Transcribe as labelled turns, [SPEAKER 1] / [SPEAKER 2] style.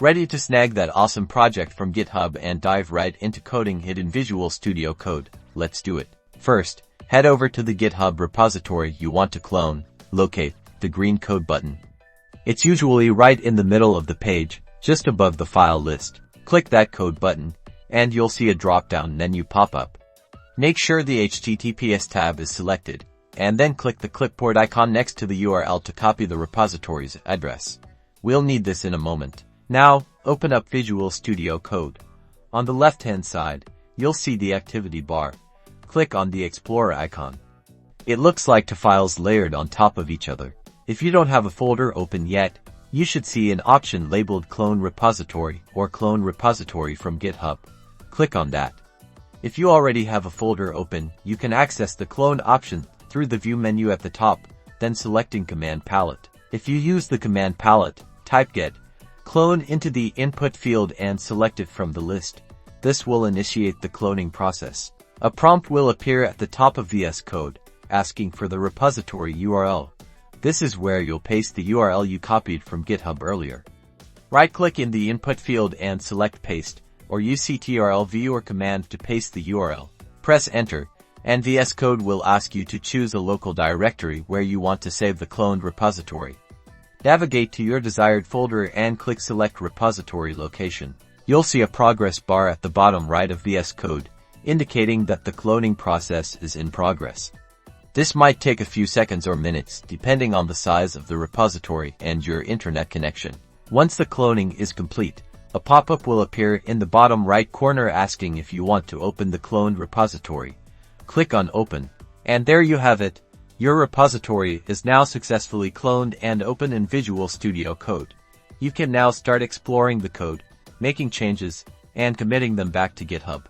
[SPEAKER 1] Ready to snag that awesome project from GitHub and dive right into coding it in Visual Studio Code? Let's do it. First, head over to the GitHub repository you want to clone, locate the green code button. It's usually right in the middle of the page, just above the file list. Click that code button, and you'll see a drop-down menu pop up. Make sure the HTTPS tab is selected, and then click the clipboard icon next to the URL to copy the repository's address. We'll need this in a moment. Now, open up Visual Studio Code. On the left-hand side, you'll see the activity bar. Click on the Explorer icon. It looks like two files layered on top of each other. If you don't have a folder open yet, you should see an option labeled Clone Repository or Clone Repository from GitHub. Click on that. If you already have a folder open, you can access the clone option through the View menu at the top, then selecting Command Palette. If you use the Command Palette, type Git clone into the input field and select it from the list. This will initiate the cloning process. A prompt will appear at the top of VS Code, asking for the repository URL. This is where you'll paste the URL you copied from GitHub earlier. Right-click in the input field and select Paste, or use Ctrl-V or Command to paste the URL. Press Enter, and VS Code will ask you to choose a local directory where you want to save the cloned repository. Navigate to your desired folder and click Select Repository Location. You'll see a progress bar at the bottom right of VS Code, indicating that the cloning process is in progress. This might take a few seconds or minutes, depending on the size of the repository and your internet connection. Once the cloning is complete, a pop-up will appear in the bottom right corner asking if you want to open the cloned repository. Click on Open, and there you have it. Your repository is now successfully cloned and open in Visual Studio Code. You can now start exploring the code, making changes, and committing them back to GitHub.